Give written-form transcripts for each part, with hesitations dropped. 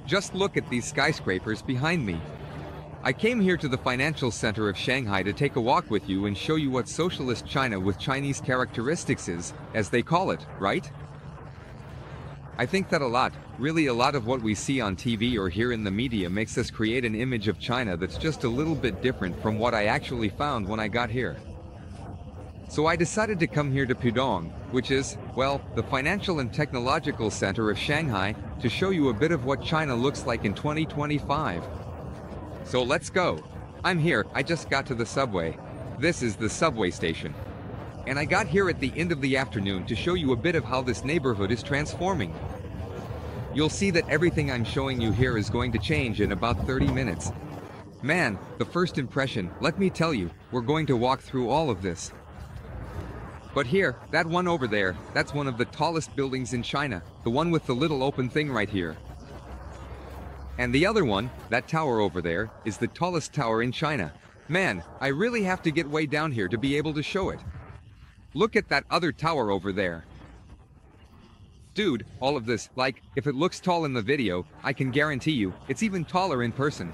Just look at these skyscrapers behind me. I came here to the financial center of Shanghai to take a walk with you and show you what socialist China with Chinese characteristics is, as they call it, right? I think that really a lot of what we see on TV or hear in the media makes us create an image of China that's just a little bit different from what I actually found when I got here. So I decided to come here to Pudong, which is, well, the financial and technological center of Shanghai, to show you a bit of what China looks like in 2025. So let's go. I'm here, I just got to the subway. This is the subway station. And I got here at the end of the afternoon to show you a bit of how this neighborhood is transforming. You'll see that everything I'm showing you here is going to change in about 30 minutes. Man, the first impression, let me tell you, we're going to walk through all of this. But here, that one over there, that's one of the tallest buildings in China, the one with the little open thing right here. And the other one, that tower over there, is the tallest tower in China. Man, I really have to get way down here to be able to show it. Look at that other tower over there. Dude, all of this, like, if it looks tall in the video, I can guarantee you, it's even taller in person.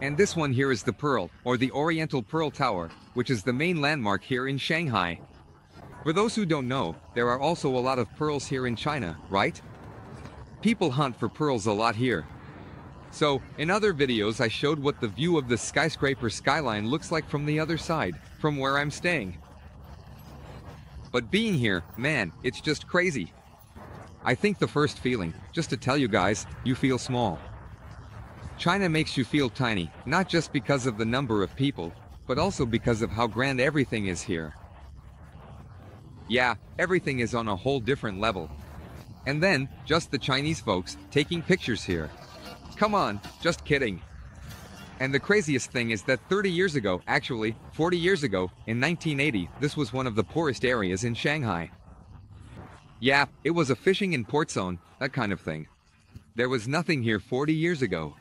And this one here is the Pearl, or the Oriental Pearl Tower, which is the main landmark here in Shanghai. For those who don't know, there are also a lot of pearls here in China, right? People hunt for pearls a lot here. So, in other videos I showed what the view of the skyscraper skyline looks like from the other side, from where I'm staying. But being here, man, it's just crazy. I think the first feeling, just to tell you guys, you feel small. China makes you feel tiny, not just because of the number of people, but also because of how grand everything is here. Yeah, everything is on a whole different level. And then, just the Chinese folks taking pictures here. Come on, just kidding. And the craziest thing is that 30 years ago, actually, 40 years ago, in 1980, this was one of the poorest areas in Shanghai. Yeah, it was a fishing and port zone, that kind of thing. There was nothing here 40 years ago.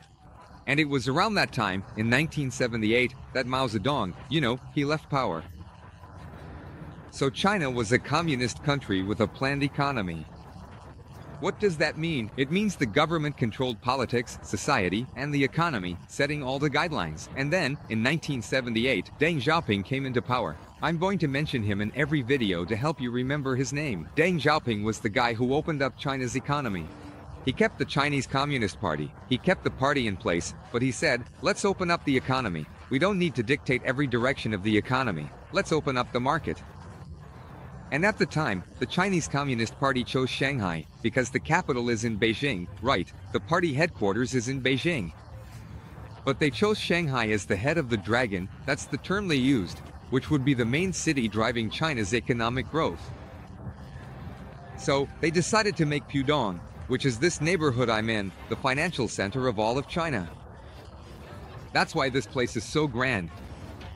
And it was around that time, in 1978, that Mao Zedong, he left power. So China was a communist country with a planned economy. What does that mean? It means the government controlled politics, society, and the economy, setting all the guidelines. And then, in 1978, Deng Xiaoping came into power. I'm going to mention him in every video to help you remember his name. Deng Xiaoping was the guy who opened up China's economy. He kept the Chinese Communist Party. He kept the party in place, but he said, let's open up the economy. We don't need to dictate every direction of the economy. Let's open up the market. And at the time, the Chinese Communist Party chose Shanghai, because the capital is in Beijing, right, the party headquarters is in Beijing. But they chose Shanghai as the head of the dragon, that's the term they used, which would be the main city driving China's economic growth. So, they decided to make Pudong, which is this neighborhood I'm in, the financial center of all of China. That's why this place is so grand.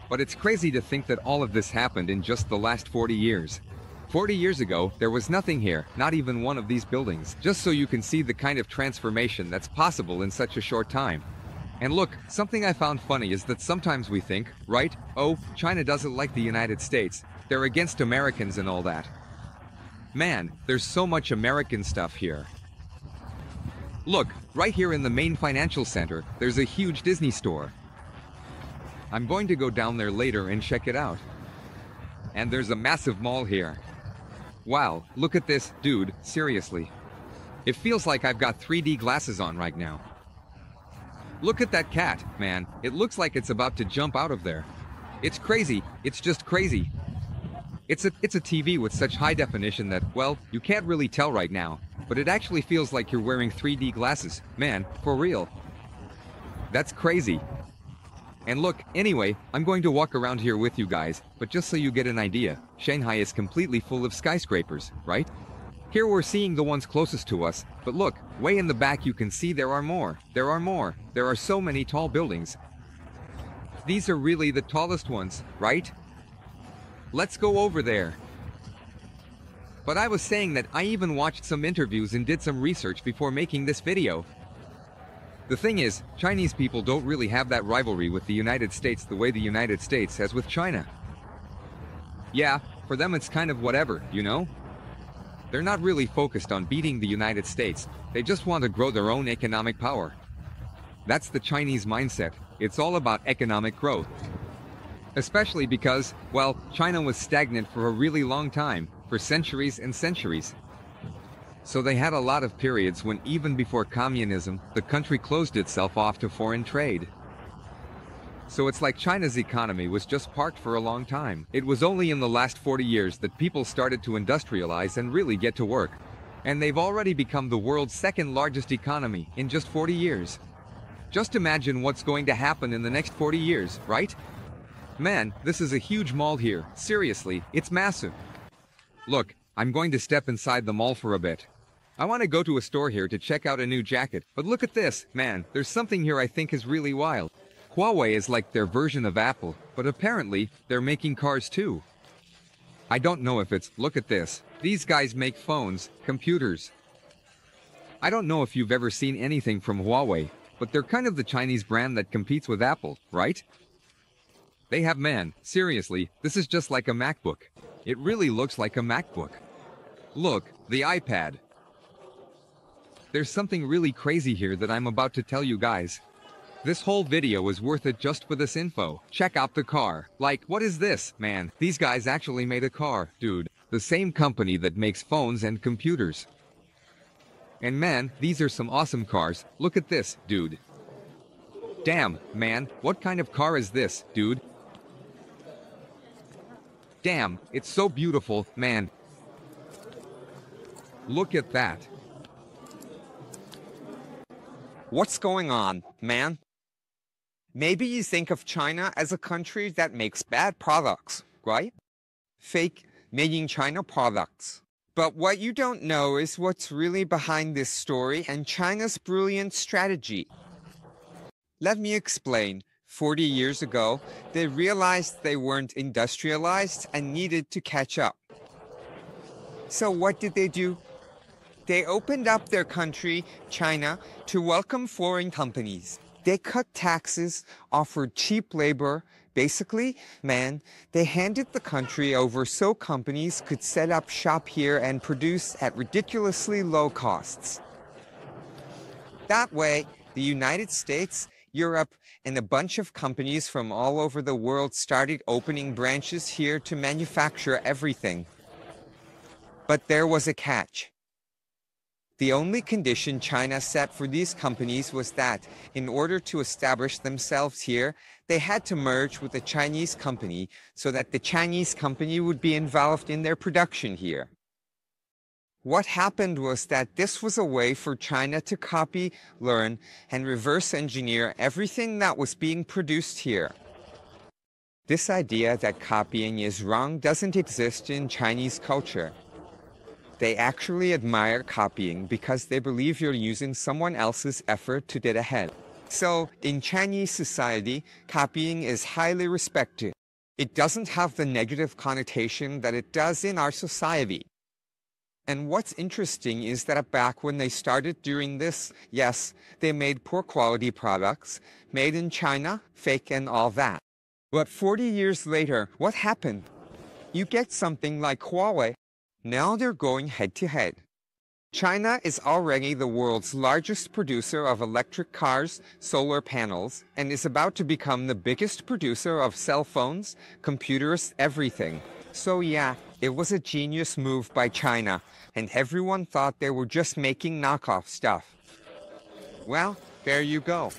But it's crazy to think that all of this happened in just the last 40 years. 40 years ago, there was nothing here, not even one of these buildings, just so you can see the kind of transformation that's possible in such a short time. And look, something I found funny is that sometimes we think, right, oh, China doesn't like the United States, they're against Americans and all that. Man, there's so much American stuff here. Look, right here in the main financial center, there's a huge Disney store. I'm going to go down there later and check it out. And there's a massive mall here. Wow, look at this, dude, seriously. It feels like I've got 3D glasses on right now. Look at that cat, man, it looks like it's about to jump out of there. It's crazy, it's just crazy. It's a TV with such high definition that, well, you can't really tell right now, but it actually feels like you're wearing 3D glasses, man, for real. That's crazy. And look, anyway, I'm going to walk around here with you guys, but just so you get an idea, Shanghai is completely full of skyscrapers, right? Here we're seeing the ones closest to us, but look, way in the back you can see there are more. There are so many tall buildings. These are really the tallest ones, right? Let's go over there. But I was saying that I even watched some interviews and did some research before making this video. The thing is, Chinese people don't really have that rivalry with the United States the way the United States has with China. Yeah, for them it's kind of whatever, you know? They're not really focused on beating the United States, they just want to grow their own economic power. That's the Chinese mindset. It's all about economic growth. Especially because, well, China was stagnant for a really long time, for centuries and centuries. So they had a lot of periods when even before communism, the country closed itself off to foreign trade. So it's like China's economy was just parked for a long time. It was only in the last 40 years that people started to industrialize and really get to work. And they've already become the world's second largest economy in just 40 years. Just imagine what's going to happen in the next 40 years, right? Man, this is a huge mall here. Seriously, it's massive. Look, I'm going to step inside the mall for a bit. I want to go to a store here to check out a new jacket, but look at this, man, there's something here I think is really wild. Huawei is like their version of Apple, but apparently, they're making cars too. I don't know if it's, look at this, these guys make phones, computers. I don't know if you've ever seen anything from Huawei, but they're kind of the Chinese brand that competes with Apple, right? They have, man, seriously, this is just like a MacBook. It really looks like a MacBook. Look, the iPad. There's something really crazy here that I'm about to tell you guys. This whole video is worth it just for this info. Check out the car. Like, what is this, man? These guys actually made a car, dude. The same company that makes phones and computers. And man, these are some awesome cars. Look at this, dude. Damn, man, what kind of car is this, dude? Damn, it's so beautiful, man. Look at that. What's going on, man? Maybe you think of China as a country that makes bad products, right? Fake, made in China products. But what you don't know is what's really behind this story and China's brilliant strategy. Let me explain. 40 years ago, they realized they weren't industrialized and needed to catch up. So what did they do? They opened up their country, China, to welcome foreign companies. They cut taxes, offered cheap labor. Basically, man, they handed the country over so companies could set up shop here and produce at ridiculously low costs. That way, the United States, Europe, and a bunch of companies from all over the world started opening branches here to manufacture everything. But there was a catch. The only condition China set for these companies was that, in order to establish themselves here, they had to merge with a Chinese company so that the Chinese company would be involved in their production here. What happened was that this was a way for China to copy, learn, and reverse engineer everything that was being produced here. This idea that copying is wrong doesn't exist in Chinese culture. They actually admire copying because they believe you're using someone else's effort to get ahead. So, in Chinese society, copying is highly respected. It doesn't have the negative connotation that it does in our society. And what's interesting is that back when they started doing this, yes, they made poor quality products, made in China, fake and all that. But 40 years later, what happened? You get something like Huawei. Now they're going head-to-head. China is already the world's largest producer of electric cars, solar panels, and is about to become the biggest producer of cell phones, computers, everything. So yeah, it was a genius move by China, and everyone thought they were just making knockoff stuff. Well, there you go.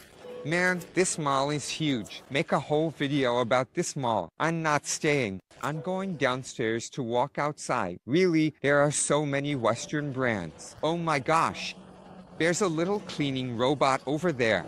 Man, this mall is huge. Make a whole video about this mall. I'm not staying. I'm going downstairs to walk outside. Really, there are so many Western brands. Oh my gosh. There's a little cleaning robot over there.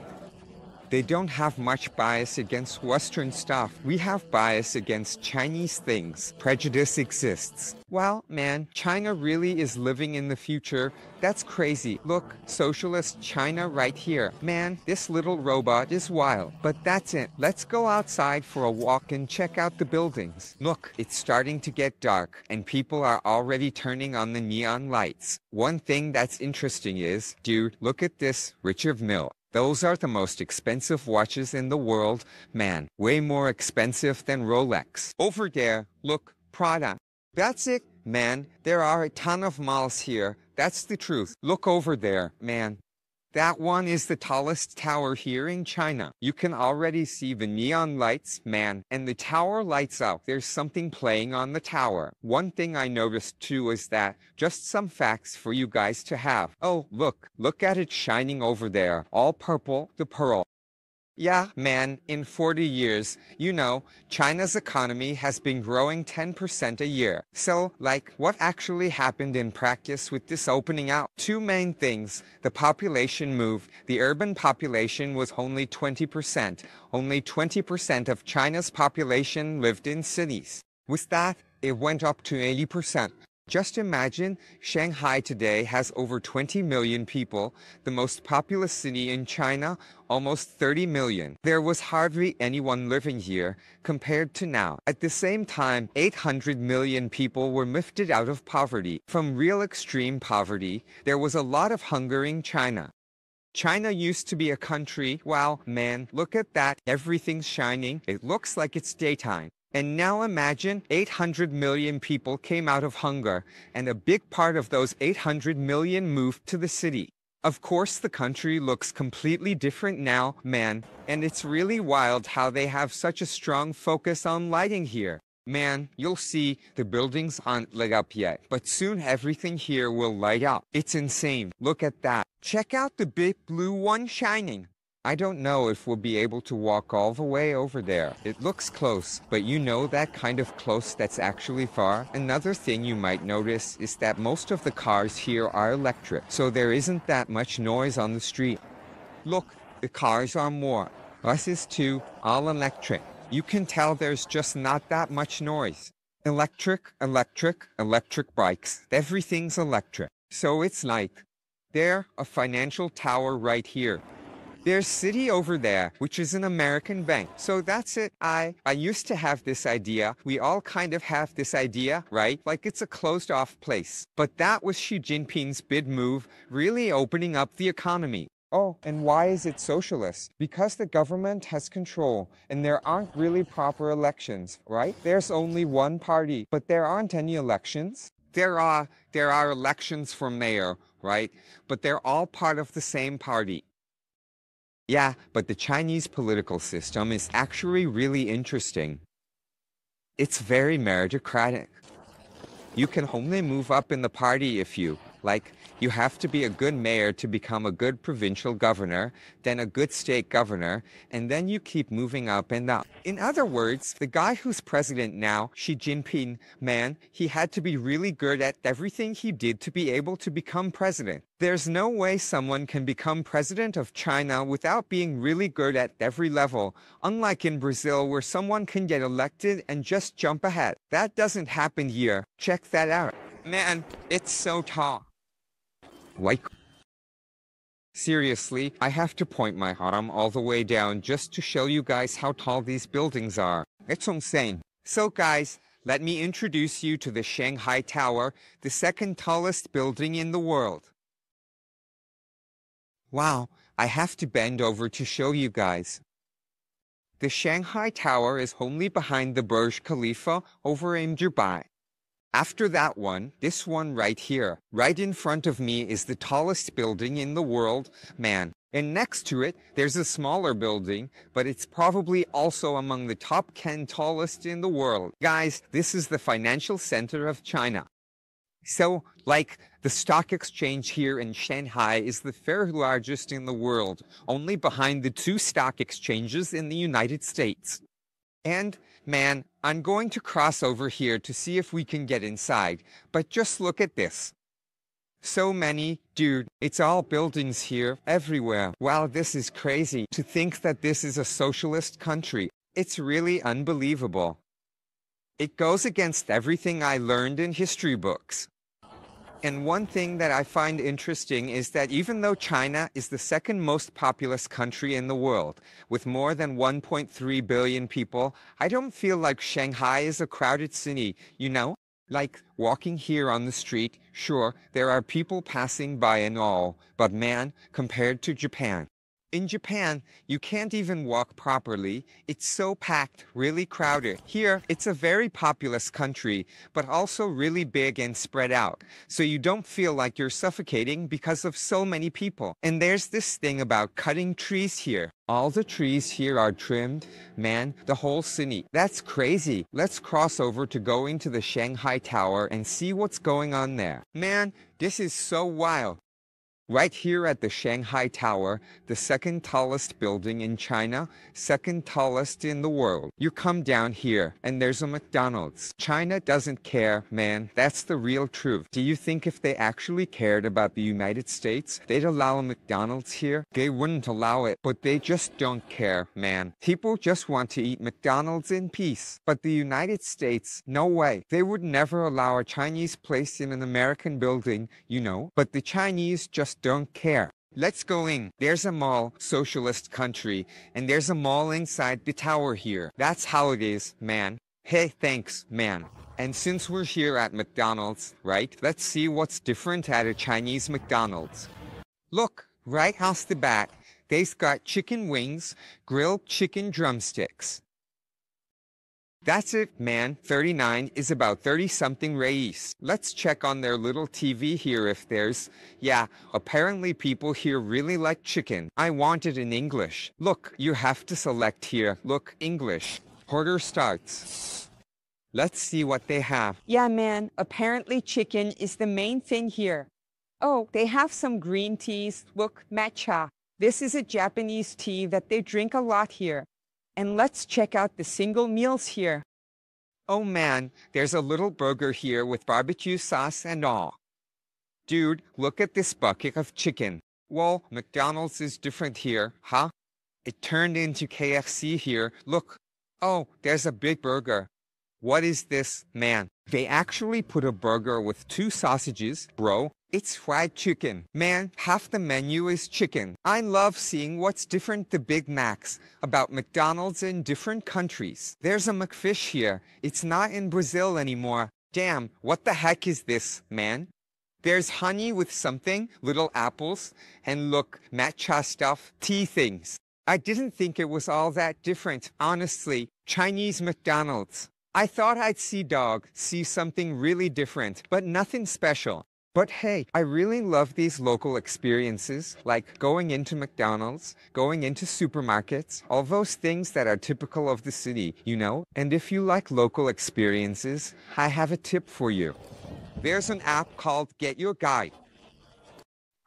They don't have much bias against Western stuff. We have bias against Chinese things. Prejudice exists. Well, man, China really is living in the future. That's crazy. Look, socialist China right here. Man, this little robot is wild. But that's it. Let's go outside for a walk and check out the buildings. Look, it's starting to get dark, and people are already turning on the neon lights. One thing that's interesting is, dude, look at this, Richard Mille. Those are the most expensive watches in the world, man. Way more expensive than Rolex. Over there, look, Prada. That's it, man, there are a ton of malls here. That's the truth. Look over there, man. That one is the tallest tower here in China. You can already see the neon lights, man, and the tower lights up. There's something playing on the tower. One thing I noticed too is that, just some facts for you guys to have. Oh, look at it shining over there. All purple, the pearl. Yeah, man, in 40 years, China's economy has been growing 10% a year. So, what actually happened in practice with this opening out? Two main things. The population moved. The urban population was only 20%. Only 20% of China's population lived in cities. With that, it went up to 80%. Just imagine, Shanghai today has over 20 million people, the most populous city in China, almost 30 million. There was hardly anyone living here, compared to now. At the same time, 800 million people were lifted out of poverty. From real extreme poverty, there was a lot of hunger in China. China used to be a country. Wow, man, look at that. Everything's shining. It looks like it's daytime. And now imagine 800 million people came out of hunger, and a big part of those 800 million moved to the city. Of course, the country looks completely different now, man, and it's really wild how they have such a strong focus on lighting here. Man, you'll see, the buildings aren't lit up yet, but soon everything here will light up. It's insane. Look at that. Check out the big blue one shining. I don't know if we'll be able to walk all the way over there. It looks close, but that kind of close that's actually far. Another thing you might notice is that most of the cars here are electric, so there isn't that much noise on the street. Look, the cars are more. Buses too, all electric. You can tell there's just not that much noise. Electric bikes. Everything's electric. So it's like, there, a financial tower right here. There's Citi over there, which is an American bank. So that's it. I used to have this idea. We all kind of have this idea, right? Like it's a closed-off place. But that was Xi Jinping's big move, really opening up the economy. Oh, and why is it socialist? Because the government has control, and there aren't really proper elections, right? There's only one party, but there aren't any elections. There are elections for mayor, right? But they're all part of the same party. Yeah, but the Chinese political system is actually really interesting. It's very meritocratic. You can only move up in the party if you have to be a good mayor to become a good provincial governor, then a good state governor, and then you keep moving up and up. In other words, the guy who's president now, Xi Jinping, man, he had to be really good at everything he did to be able to become president. There's no way someone can become president of China without being really good at every level, unlike in Brazil where someone can get elected and just jump ahead. That doesn't happen here. Check that out. Man, it's so tall. Seriously, I have to point my arm all the way down just to show you guys how tall these buildings are. It's insane. So guys, let me introduce you to the Shanghai Tower, the second tallest building in the world. Wow, I have to bend over to show you guys. The Shanghai Tower is only behind the Burj Khalifa over in Dubai. After that one, this one right here, right in front of me is the tallest building in the world, man. And next to it, there's a smaller building, but it's probably also among the top 10 tallest in the world. Guys, this is the financial center of China. So, the stock exchange here in Shanghai is the third largest in the world, only behind the two stock exchanges in the United States. And, man, I'm going to cross over here to see if we can get inside, but just look at this. So many, dude, it's all buildings here, everywhere. Wow, this is crazy. To think that this is a socialist country, it's really unbelievable. It goes against everything I learned in history books. And one thing that I find interesting is that even though China is the second most populous country in the world, with more than 1.3 billion people, I don't feel like Shanghai is a crowded city, walking here on the street, sure, there are people passing by and all, but man, compared to Japan, In Japan, you can't even walk properly. It's so packed, really crowded. Here, it's a very populous country, but also really big and spread out. So you don't feel like you're suffocating because of so many people. And there's this thing about cutting trees here. All the trees here are trimmed. Man, the whole city. That's crazy. Let's cross over to go into the Shanghai Tower and see what's going on there. Man, this is so wild. Right here at the Shanghai Tower, the second tallest building in China, second tallest in the world. You come down here and there's a McDonald's. China doesn't care, man. That's the real truth. Do you think if they actually cared about the United States, they'd allow a McDonald's here? They wouldn't allow it, but they just don't care, man. People just want to eat McDonald's in peace. But the United States, no way. They would never allow a Chinese place in an American building, you know. But the Chinese just don't care. Let's go in. There's a mall, socialist country, and there's a mall inside the tower here. That's how it is, man. Hey, thanks, man. And since we're here at McDonald's, right, let's see what's different at a Chinese McDonald's. Look, right off the bat, they've got chicken wings, grilled chicken drumsticks. That's it, man. 39 is about 30-something reis. Let's check on their little TV here if there's... Yeah, apparently people here really like chicken. I want it in English. Look, you have to select here. Look, English. Order starts. Let's see what they have. Yeah, man, apparently chicken is the main thing here. Oh, they have some green teas. Look, matcha. This is a Japanese tea that they drink a lot here. And let's check out the single meals here. Oh man, there's a little burger here with barbecue sauce and all. Dude, look at this bucket of chicken. Well, McDonald's is different here, huh? It turned into KFC here. Look. Oh, there's a big burger. What is this, man? They actually put a burger with 2 sausages, bro. It's fried chicken. Man, half the menu is chicken. I love seeing what's different the Big Macs about McDonald's in different countries. There's a McFish here. It's not in Brazil anymore. Damn, what the heck is this, man? There's honey with something, little apples, and look, matcha stuff, tea things. I didn't think it was all that different, honestly. Chinese McDonald's. I thought I'd see something really different, but nothing special. But hey, I really love these local experiences, like going into McDonald's, going into supermarkets, all those things that are typical of the city, you know? And if you like local experiences, I have a tip for you. There's an app called Get Your Guide.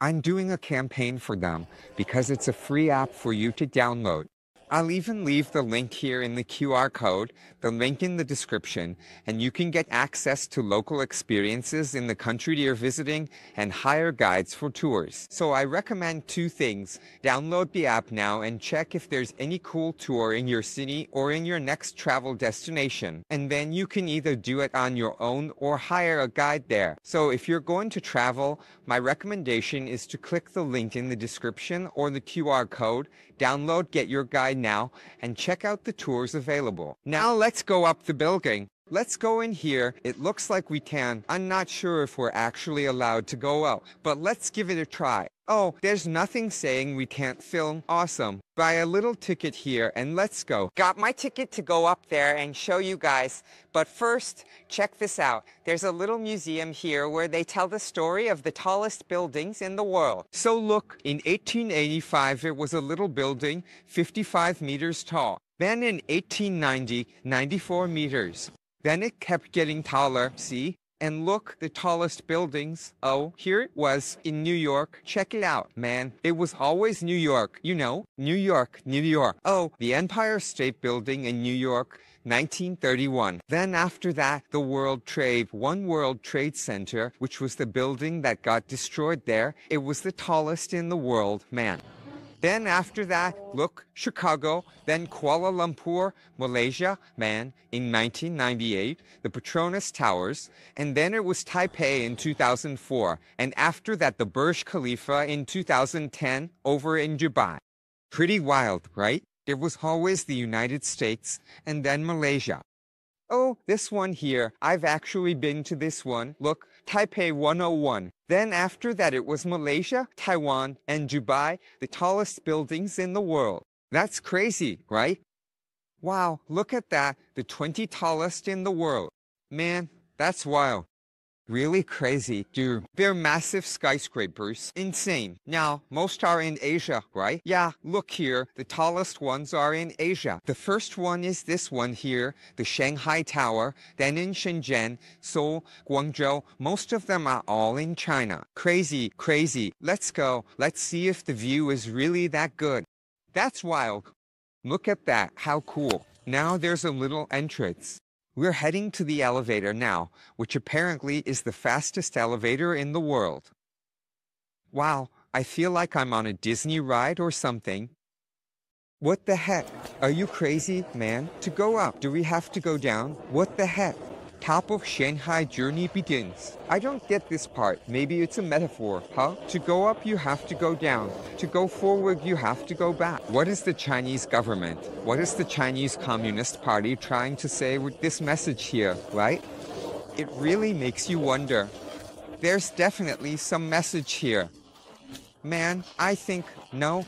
I'm doing a campaign for them because it's a free app for you to download. I'll even leave the link here in the QR code, the link in the description, and you can get access to local experiences in the country you're visiting and hire guides for tours. So I recommend 2 things. Download the app now and check if there's any cool tour in your city or in your next travel destination. And then you can either do it on your own or hire a guide there. So if you're going to travel, my recommendation is to click the link in the description or the QR code, download Get Your Guide now, and check out the tours available. Now let's go up the building. Let's go in here. It looks like we can. I'm not sure if we're actually allowed to go out, but let's give it a try. Oh, there's nothing saying we can't film. Awesome. Buy a little ticket here and let's go. Got my ticket to go up there and show you guys. But first, check this out. There's a little museum here where they tell the story of the tallest buildings in the world. So look, in 1885 it was a little building, 55 meters tall. Then in 1890, 94 meters. Then it kept getting taller, see? And look, the tallest buildings. Oh, here it was in New York. Check it out, man. It was always New York, you know? New York, New York. Oh, the Empire State Building in New York, 1931. Then after that, the One World Trade Center, which was the building that got destroyed there. It was the tallest in the world, man. Then after that, look, Chicago, then Kuala Lumpur, Malaysia, man, in 1998, the Petronas Towers, and then it was Taipei in 2004, and after that the Burj Khalifa in 2010 over in Dubai. Pretty wild, right? It was always the United States, and then Malaysia. Oh, this one here, I've actually been to this one. Look, Taipei 101. Then after that it was Malaysia, Taiwan, and Dubai, the tallest buildings in the world. That's crazy, right? Wow, look at that, the 20 tallest in the world. Man, that's wild. Really crazy, dude. They're massive skyscrapers. Insane. Now, most are in Asia, right? Yeah, look here. The tallest ones are in Asia. The first one is this one here, the Shanghai Tower. Then in Shenzhen, Seoul, Guangzhou. Most of them are all in China. Crazy, crazy. Let's go. Let's see if the view is really that good. That's wild. Look at that. How cool. Now there's a little entrance. We're heading to the elevator now, which apparently is the fastest elevator in the world. Wow, I feel like I'm on a Disney ride or something. What the heck? Are you crazy, man? To go up, do we have to go down? What the heck? Top of Shanghai journey begins. I don't get this part. Maybe it's a metaphor, huh? To go up, you have to go down. To go forward, you have to go back. What is the Chinese government? What is the Chinese Communist Party trying to say with this message here, right? It really makes you wonder. There's definitely some message here. Man, I think, no,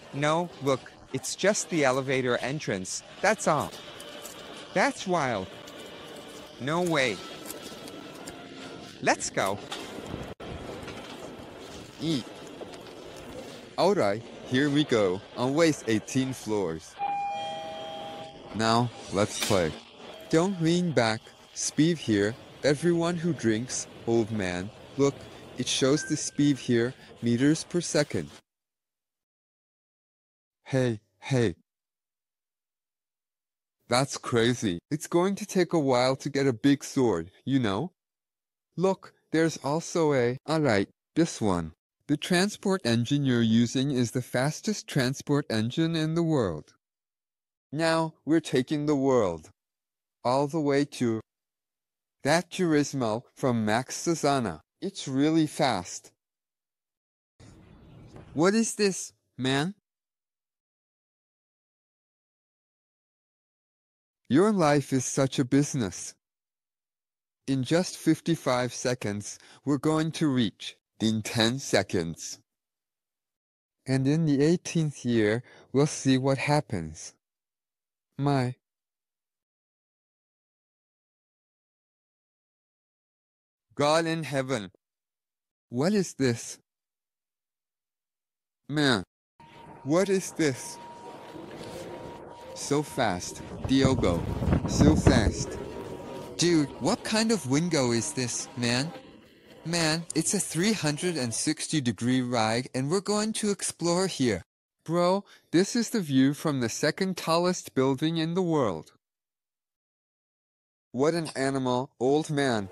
look, it's just the elevator entrance. That's all. That's wild. No way. Let's go. Eat. Alright, here we go. On waist 18 floors. Now, let's play. Don't lean back. Speed here. Everyone who drinks, old man. Look, it shows the speed here, meters per second. Hey. That's crazy. It's going to take a while to get a big sword, you know? Look, there's also alright, this one. The transport engine you're using is the fastest transport engine in the world. Now, we're taking the world. All the way to that Turismo from Max Sazana. It's really fast. What is this, man? Your life is such a business. In just 55 seconds, we're going to reach in 10 seconds. And in the 18th year, we'll see what happens. My. God in heaven. What is this? Man, what is this? So fast, Diogo. So fast. Dude, what kind of window is this, man? Man, it's a 360-degree ride and we're going to explore here. Bro, this is the view from the second tallest building in the world. What an animal, old man.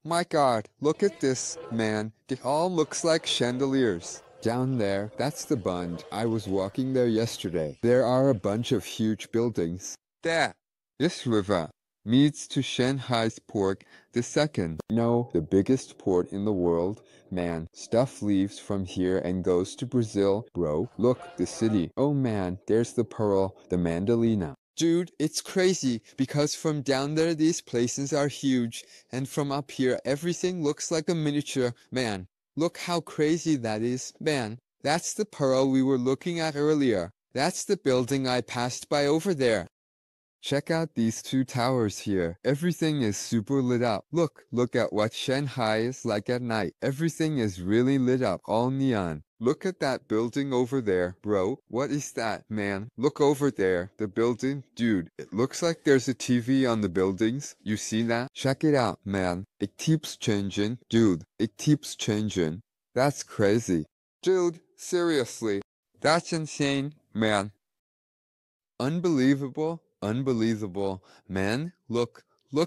My God, look at this, man. It all looks like chandeliers. Down there, that's the Bund. I was walking there yesterday. There are a bunch of huge buildings. There. This river leads to Shanghai's port, the second, no, the biggest port in the world. Man, stuff leaves from here and goes to Brazil. Bro, look, the city. Oh man, there's the Pearl, the Mandalina. Dude, it's crazy, because from down there these places are huge, and from up here everything looks like a miniature. Man, look how crazy that is. Man, that's the Pearl we were looking at earlier. That's the building I passed by over there. Check out these two towers here. Everything is super lit up. Look at what Shanghai is like at night. Everything is really lit up, all neon. Look at that building over there, bro. What is that, man? Look over there, the building. Dude, it looks like there's a TV on the buildings. You see that? Check it out, man. It keeps changing. Dude, it keeps changing. That's crazy. Dude, seriously. That's insane, man. Unbelievable. Unbelievable. Man, look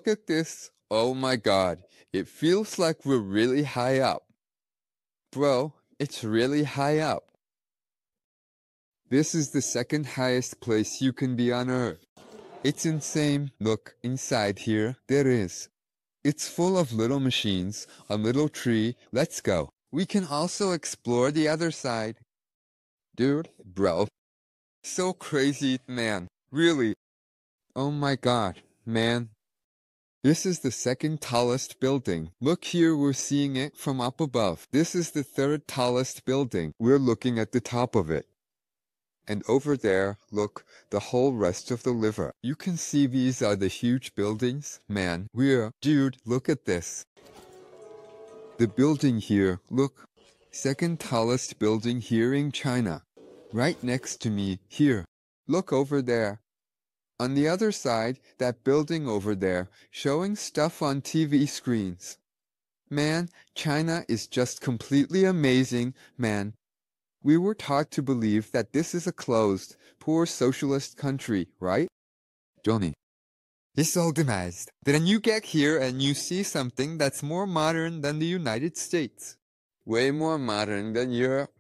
at this. Oh my God. It feels like we're really high up. Bro, it's really high up. This is the second highest place you can be on Earth. It's insane. Look, inside here, there is. It's full of little machines, a little tree. Let's go. We can also explore the other side. Dude, bro. So crazy, man. Really. Oh my God, man. This is the second tallest building. Look here, we're seeing it from up above. This is the third tallest building. We're looking at the top of it. And over there, look, the whole rest of the river. You can see these are the huge buildings. Man, dude, look at this. The building here, look. Second tallest building here in China. Right next to me, here. Look over there. On the other side, that building over there, showing stuff on TV screens. Man, China is just completely amazing, man. We were taught to believe that this is a closed, poor socialist country, right? Johnny. It's organized. Then you get here and you see something that's more modern than the United States. Way more modern than Europe.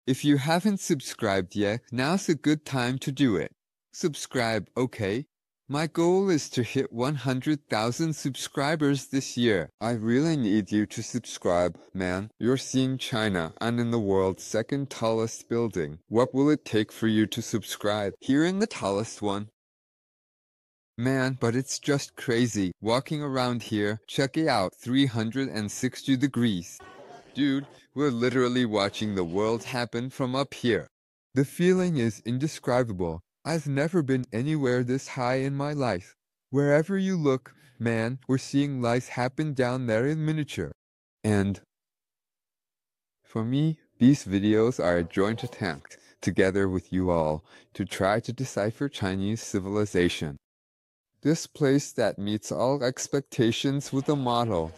If you haven't subscribed yet, now's a good time to do it. Subscribe, okay? My goal is to hit 100,000 subscribers this year. I really need you to subscribe, man. You're seeing China and in the world's second tallest building. What will it take for you to subscribe? Here in the tallest one. Man, but it's just crazy. Walking around here, check it out, 360 degrees. Dude, we're literally watching the world happen from up here. The feeling is indescribable. I've never been anywhere this high in my life. Wherever you look, man, we're seeing life happen down there in miniature. And for me, these videos are a joint attempt, together with you all, to try to decipher Chinese civilization. This place that meets all expectations with a model.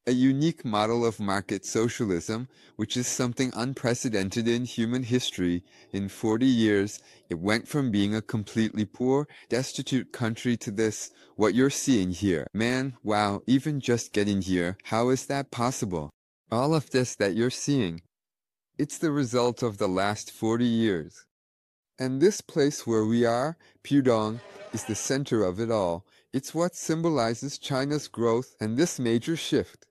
A unique model of market socialism, which is something unprecedented in human history. In 40 years, it went from being a completely poor, destitute country to this, what you're seeing here. Man, wow, even just getting here, how is that possible? All of this that you're seeing, it's the result of the last 40 years. And this place where we are, Pudong, is the center of it all. It's what symbolizes China's growth and this major shift.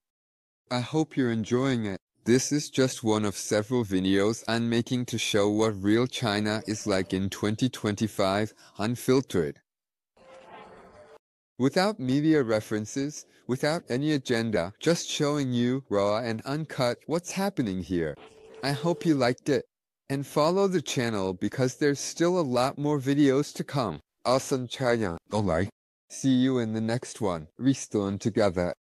I hope you're enjoying it. This is just one of several videos I'm making to show what real China is like in 2025, unfiltered. Without media references, without any agenda, just showing you, raw and uncut, what's happening here. I hope you liked it. And follow the channel because there's still a lot more videos to come. Awesome China. Alright. See you in the next one. We stand together.